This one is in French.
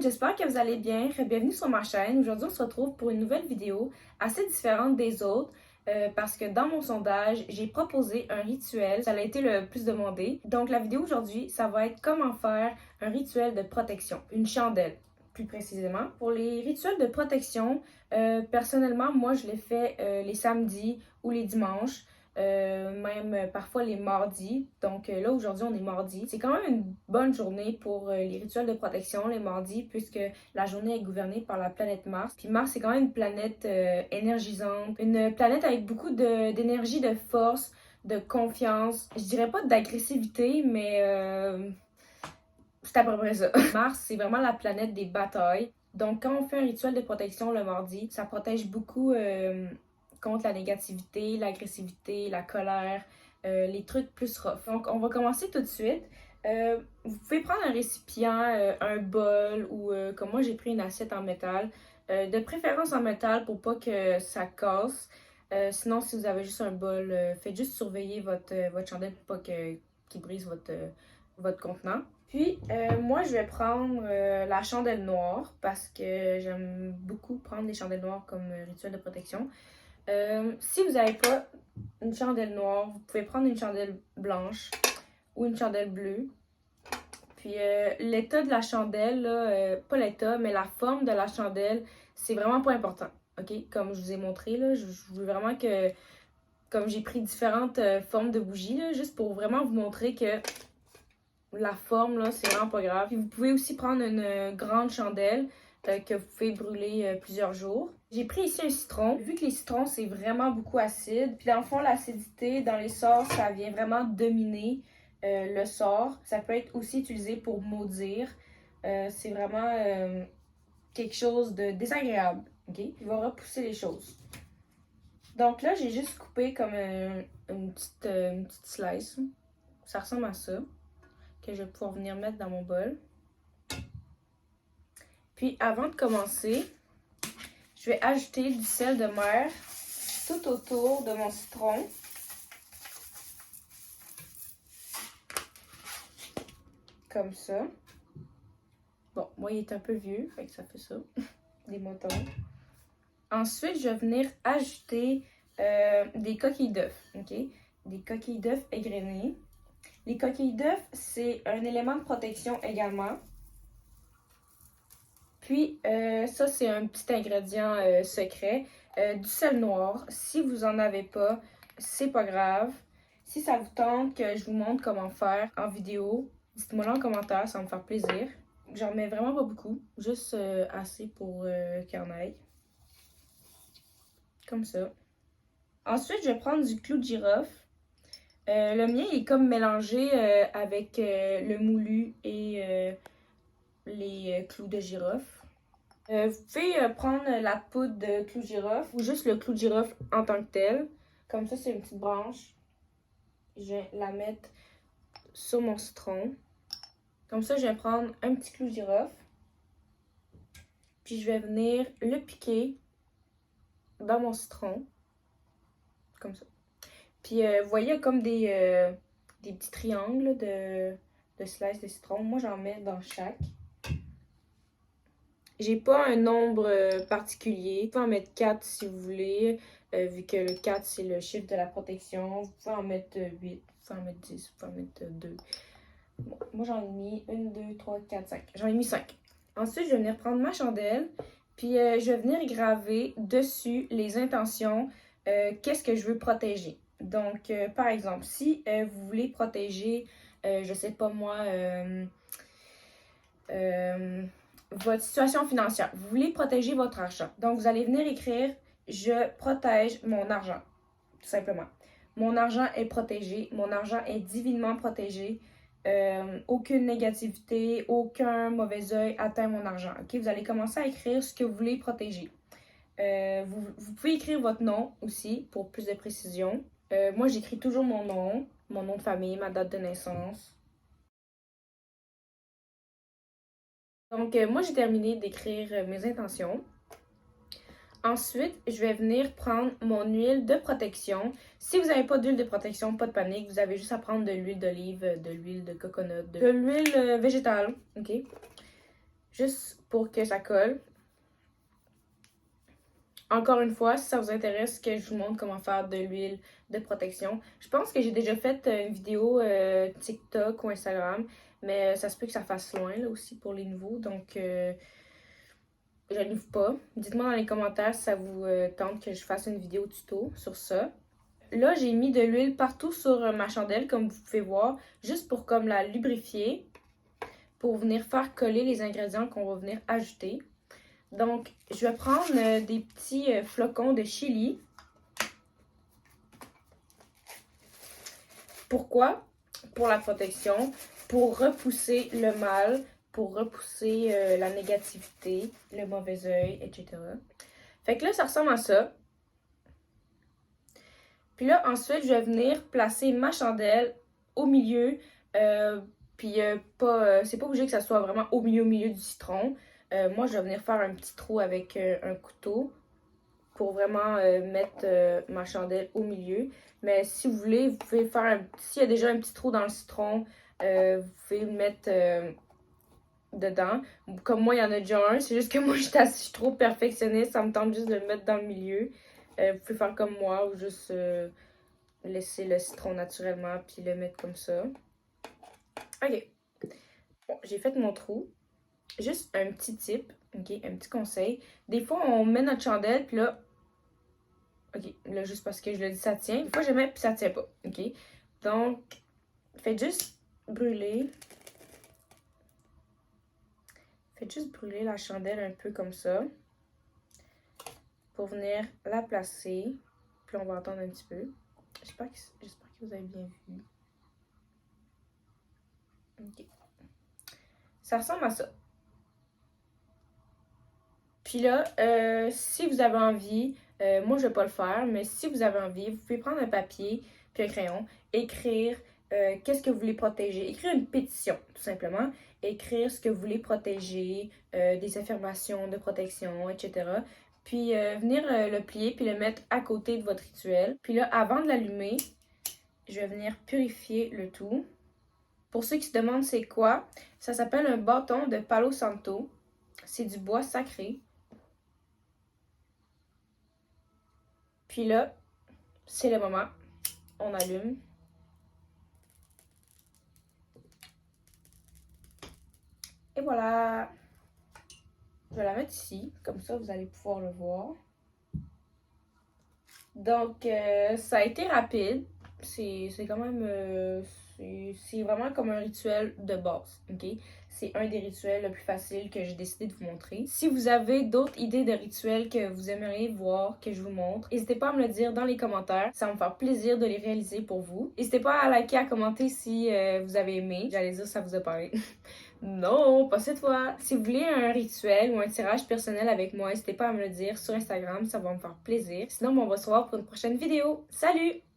j'espère que vous allez bien. Bienvenue sur ma chaîne. Aujourd'hui, on se retrouve pour une nouvelle vidéo assez différente des autres parce que dans mon sondage, j'ai proposé un rituel. Ça a été le plus demandé. Donc, la vidéo aujourd'hui, ça va être comment faire un rituel de protection, une chandelle plus précisément. Pour les rituels de protection, personnellement, moi, je les fais les samedis ou les dimanches. Même parfois les mardis. Donc là, aujourd'hui, on est mardi. C'est quand même une bonne journée pour les rituels de protection, les mardis, puisque la journée est gouvernée par la planète Mars. Puis Mars, c'est quand même une planète énergisante, une planète avec beaucoup d'énergie, de force, de confiance. Je dirais pas d'agressivité, mais c'est à peu près ça. Mars, c'est vraiment la planète des batailles. Donc, quand on fait un rituel de protection le mardi, ça protège beaucoup contre la négativité, l'agressivité, la colère, les trucs plus rough. Donc, on va commencer tout de suite. Vous pouvez prendre un récipient, un bol ou comme moi, j'ai pris une assiette en métal. De préférence en métal pour pas que ça casse. Sinon, si vous avez juste un bol, faites juste surveiller votre chandelle pour pas qu'il brise votre contenant. Puis, moi, je vais prendre la chandelle noire parce que j'aime beaucoup prendre les chandelles noires comme rituel de protection. Si vous n'avez pas une chandelle noire, vous pouvez prendre une chandelle blanche ou une chandelle bleue. Puis l'état de la chandelle, là, pas l'état, mais la forme de la chandelle, c'est vraiment pas important. OK? Comme je vous ai montré, là, je veux vraiment que, comme j'ai pris différentes formes de bougies, là, juste pour vraiment vous montrer que la forme, là, c'est vraiment pas grave. Puis vous pouvez aussi prendre une grande chandelle que vous pouvez brûler plusieurs jours. J'ai pris ici un citron. Vu que les citrons, c'est vraiment beaucoup acide. Puis dans le fond, l'acidité dans les sorts, ça vient vraiment dominer le sort. Ça peut être aussi utilisé pour maudire. C'est vraiment quelque chose de désagréable. OK? Il va repousser les choses. Donc là, j'ai juste coupé comme une petite slice. Ça ressemble à ça. Que je vais pouvoir venir mettre dans mon bol. Puis avant de commencer, je vais ajouter du sel de mer tout autour de mon citron. Comme ça. Bon, moi il est un peu vieux, fait que ça fait ça. Des motons. Ensuite, je vais venir ajouter des coquilles d'œufs, ok? Des coquilles d'œufs égrenées. Les coquilles d'œufs, c'est un élément de protection également. Puis, ça, c'est un petit ingrédient secret. Du sel noir. Si vous en avez pas, c'est pas grave. Si ça vous tente que je vous montre comment faire en vidéo, dites-moi là en commentaire, ça va me faire plaisir. J'en mets vraiment pas beaucoup, juste assez pour qu'il y en aille. Comme ça. Ensuite, je vais prendre du clou de girofle. Le mien est comme mélangé avec le moulu et les clous de girofle. Vous pouvez prendre la poudre de clou de girofle ou juste le clou de girofle en tant que tel. Comme ça, c'est une petite branche. Je vais la mettre sur mon citron. Comme ça, je vais prendre un petit clou de girofle. Puis je vais venir le piquer dans mon citron. Comme ça. Puis vous voyez comme des petits triangles de slices de citron. Moi, j'en mets dans chaque. J'ai pas un nombre particulier. Vous pouvez en mettre 4 si vous voulez, vu que le 4 c'est le chiffre de la protection. Vous pouvez en mettre 8, vous pouvez en mettre 10, vous pouvez en mettre 2. Bon, moi j'en ai mis 1, 2, 3, 4, 5. J'en ai mis 5. Ensuite, je vais venir prendre ma chandelle, puis je vais venir graver dessus les intentions, qu'est-ce que je veux protéger. Donc, par exemple, si vous voulez protéger, je sais pas moi, votre situation financière. Vous voulez protéger votre argent. Donc, vous allez venir écrire « Je protège mon argent », tout simplement. Mon argent est protégé. Mon argent est divinement protégé. Aucune négativité, aucun mauvais œil atteint mon argent. Okay? Vous allez commencer à écrire ce que vous voulez protéger. Vous pouvez écrire votre nom aussi pour plus de précision. Moi, j'écris toujours mon nom de famille, ma date de naissance. Donc, moi, j'ai terminé d'écrire mes intentions. Ensuite, je vais venir prendre mon huile de protection. Si vous n'avez pas d'huile de protection, pas de panique. Vous avez juste à prendre de l'huile d'olive, de l'huile de coconut, de l'huile végétale. OK? juste pour que ça colle. Encore une fois, si ça vous intéresse que je vous montre comment faire de l'huile de protection, je pense que j'ai déjà fait une vidéo TikTok ou Instagram, mais ça se peut que ça fasse loin là aussi pour les nouveaux, donc je n'ouvre pas. Dites-moi dans les commentaires si ça vous tente que je fasse une vidéo tuto sur ça. Là, j'ai mis de l'huile partout sur ma chandelle, comme vous pouvez voir, juste pour comme la lubrifier, pour venir faire coller les ingrédients qu'on va venir ajouter. Donc, je vais prendre des petits flocons de chili. Pourquoi? Pour la protection, pour repousser le mal, pour repousser la négativité, le mauvais œil, etc. Fait que là, ça ressemble à ça. Puis là, ensuite, je vais venir placer ma chandelle au milieu. C'est pas obligé que ça soit vraiment au milieu du citron. Moi, je vais venir faire un petit trou avec un couteau pour vraiment mettre ma chandelle au milieu. Mais si vous voulez, vous pouvez faire s'il y a déjà un petit trou dans le citron, vous pouvez le mettre dedans. Comme moi, il y en a déjà un. C'est juste que moi, je suis trop perfectionniste. Ça me tente juste de le mettre dans le milieu. Vous pouvez faire comme moi ou juste laisser le citron naturellement puis le mettre comme ça. Ok. Bon, j'ai fait mon trou. Juste un petit tip, ok, un petit conseil. Des fois, on met notre chandelle puis là, ok, là, juste parce que je le dis, ça tient. Des fois, je mets puis ça tient pas, ok. Donc, faites juste brûler. Faites juste brûler la chandelle un peu comme ça. Pour venir la placer. Puis on va attendre un petit peu. J'espère que vous avez bien vu. Ok. Ça ressemble à ça. Puis là, si vous avez envie, moi je vais pas le faire, mais si vous avez envie, vous pouvez prendre un papier puis un crayon, écrire qu'est-ce que vous voulez protéger. Écrire une pétition, tout simplement. Écrire ce que vous voulez protéger, des affirmations de protection, etc. Puis venir le plier puis le mettre à côté de votre rituel. Puis là, avant de l'allumer, je vais venir purifier le tout. Pour ceux qui se demandent c'est quoi, ça s'appelle un bâton de Palo Santo. C'est du bois sacré. Puis là, c'est le moment. On allume. Et voilà. Je vais la mettre ici. Comme ça, vous allez pouvoir le voir. Donc, ça a été rapide. C'est quand même... c'est vraiment comme un rituel de base, ok? C'est un des rituels le plus facile que j'ai décidé de vous montrer. Si vous avez d'autres idées de rituels que vous aimeriez voir, que je vous montre, n'hésitez pas à me le dire dans les commentaires. Ça va me faire plaisir de les réaliser pour vous. N'hésitez pas à liker, à commenter si vous avez aimé. J'allais dire ça vous a parlé. Non, pas cette fois. Si vous voulez un rituel ou un tirage personnel avec moi, n'hésitez pas à me le dire sur Instagram. Ça va me faire plaisir. Sinon, on va se voir pour une prochaine vidéo. Salut!